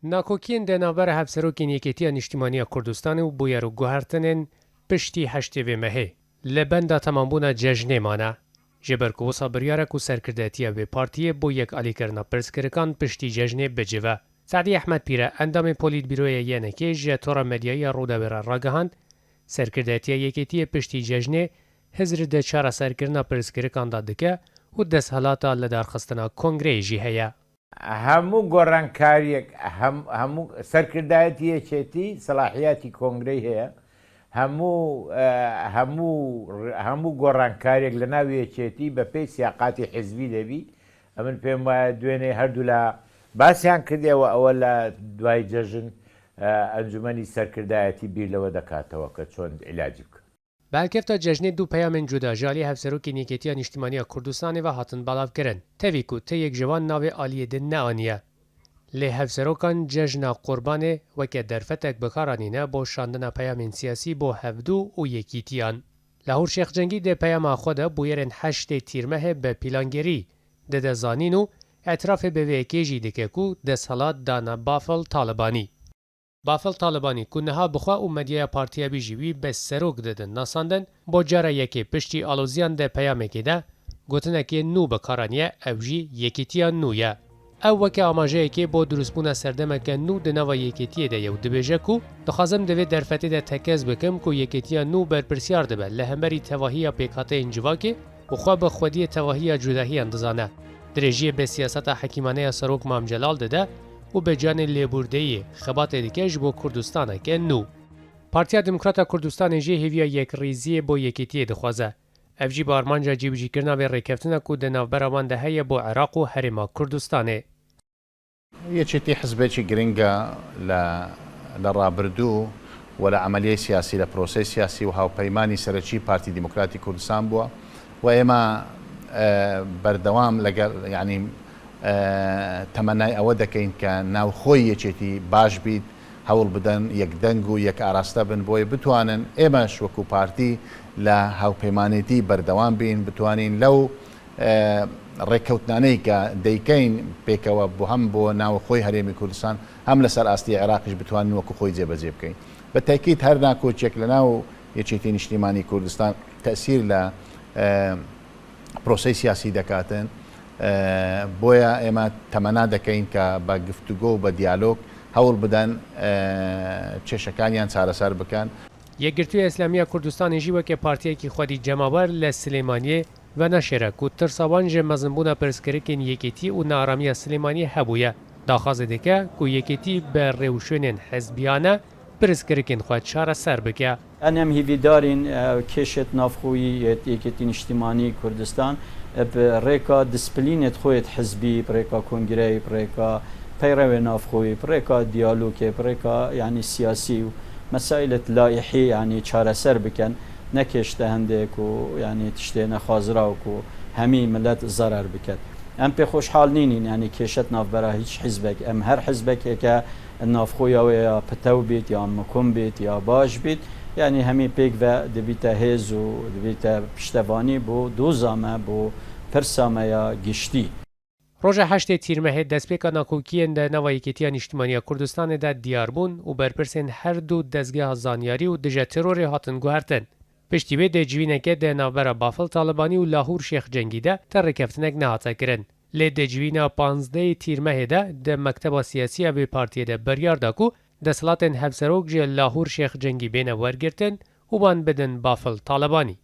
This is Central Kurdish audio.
ناکۆکیên denavbera hevserokên Yekîtiya Niştimaniya Kurdistanê û bûyer û guhertinên piştî heştê vê mehê li benda temambûna cejnê mane. Ji ber ku wisa biryarek û serkirdetiya vê partiyê bû yek alîkirina pirsgirikan piştî cejnê bicive. Sedî Ehmed Pîre endamê Polîtbîroya Yenekê ji tora medyayî Rûdewêra ragihand serkirdetiya Yekîtiyê piştî cejnê hizr de çareserkirina pirsgirikan da dike û desthelata li darxistina Kongreyê jî heye. هەموو گۆڕانکاریەک هەموو سەرکردایەتی یەکێتی سەلاحیاتی کۆنگرەی هەیە هەموو گۆڕانکاریەک لە ناو یەکێتی بە پێی سیاقاتی حیزبی دەبی ئەمن پێم وایە دوێنێ هەردوو لە باسییان کردەوە ئەوە لە دوای جەژن ئەنجومەنی سەرکردایەتی بیر لەوە دەکاتەوە کە چۆن عیلاجی بکە. Belkefta cejnê du peyamên cuda ji aliyê Hevserokên Yekîtiya Niştimaniya Kurdistanê ve hatin belavkirin. Tevî ku teyek ji wan navê aliyê din neaniye. Lê hevserokan cejna Qurbanê weke derfetek bikaranîne bo şandina peyamên siyasî bo hevdû û yekîtiyan. Lahûr Şêxcengî dê peyama xwe de bûyerên heştê tîrmehê bi pîlangerî dide zanîn û etirafê bi vê yekê jî dike ku desthilat dane Bafel Talibanî. Bafel Talibanî ku niha bixwe û medyaya partiyebî jî wî bi serok didin nasandin bo cara yekê piştî aloziyan de peyamekê de gotinekê nû bikaraniye ew jî yekîtiya nû ye. Ew weke amajeyekê bo durustbûna serdemeke nû di nava yekîtiyê de yew dibêje ku dixwazim divê derfetê de tekez bikim ku yekîtiya nû berpirsiyar dibe li hemberî tevahiya pêkhateyên civakê û xwe bi xwediyê tevahiya cudahiyan dizane. Dirêjiyê bê siyaseta hekîmaneya Serok Mam Celal dide û bi canê lêbûrdeyî xebatê dike ji bo Kurdistaneke nû. Partiya Demokrata Kurdistanê jê hêviya yekrîziyê bo yekîtiyê dixwaze. Ev jî bi armanca cîbicîkirina vê rêkeftina ku di navbera wan de heye bo Iraq û Herêma Kurdistanê. یەکێتی حزبێکی گرنگە لە ڕابردوو و لە عملیای سیاسی لە پرۆسەی سیاسی و هاوپەیمانی سەرەکی پارتی دیموکراتی کوردستان بووە و ئێمە بەردەوام لەگەڵ ینی تەمەنای ئەوە دەکەین کە ناوخۆی یەکێتی باش بیت هەوڵ بدەن یەکدەنگ و یەک ئاراستە بن بۆی بتوانن ئێمەش وەکو پارتی لە هاوپەیمانێتی بەردەوام بین بتوانین لەو ڕێککەوتانەی کە دەیکەین پێکەوە بۆ هەم بۆ ناوخۆی هەرێمی کوردستان هەم لەسەر ئاستی عێراقیش بتوانین وەکو خۆی جێبەجێ بکەین. بە تاکید هەر ناکۆچێک لە ناو یەکێتی نیشتیمانی کوردستان تەسیر لە پرۆسەی سیاسی دەکاتن بۆیە ئێمە تەمەنا دەکەین کە بە گفتوگۆ و بە دیالۆگ هەوڵ بدەن کێشەکانیان چارەسەر بکەن. Yekgirtiya Îslamiya Kurdistanê jî weke partiyekî xwedî cemaber li Silêmaniyê venişêre ku tirsa wan ji mezinbûna pirsgirêkên yekîtî û nearamiya Silêmaniyê hebûye. Daxwazê dike ku yekîtî bi rêwşûnên hezbiyane pirsgirêkên xwe çareser bike. Em hîvîdarên kêşet navxwî Yekîtî Niştimanî Kurdistan bi rêka displînê xwe hizbî, bi rêka kongreyê, bi rêka peyrevê navxwî, bi rêka diyalogê, bi rêka yani siyasî û mesailet laihî yani çareser bikin nekêşte hindê ku yani tiştê nexwazira ku hemî millet zarar bikin. Em pê xweşhal nînin yani kêşet navbera hiç hizbek em her hizbekeke navxoya wê ya pitew bît ya mikum bît ya baş bît yani hemî pêk ve dibîte hêz û dibîte piştevanî bû doza me bû pirsa me ya giştî. Roja heştê tîrmehê destpêka nakokiyên de nava Yekîtiya Niştimaniya Kurdistanê de diyar bûn û berpirsên her du dezgeha zanyarî û dije terorê hatin guhertin. Piştî wê de civîneke de navbera Bafel Talibanî û Lahûr Şêxcengî de te rêkeftinek nehate kirin. Lê de civîna 15 tîrmehê de de mekteba siyasî ya vê partiyê de biryar da ku desthilatên hevserok ji Lahûr Şêxcengî bêne wergirtin û wan bidin Bafel Talibanî.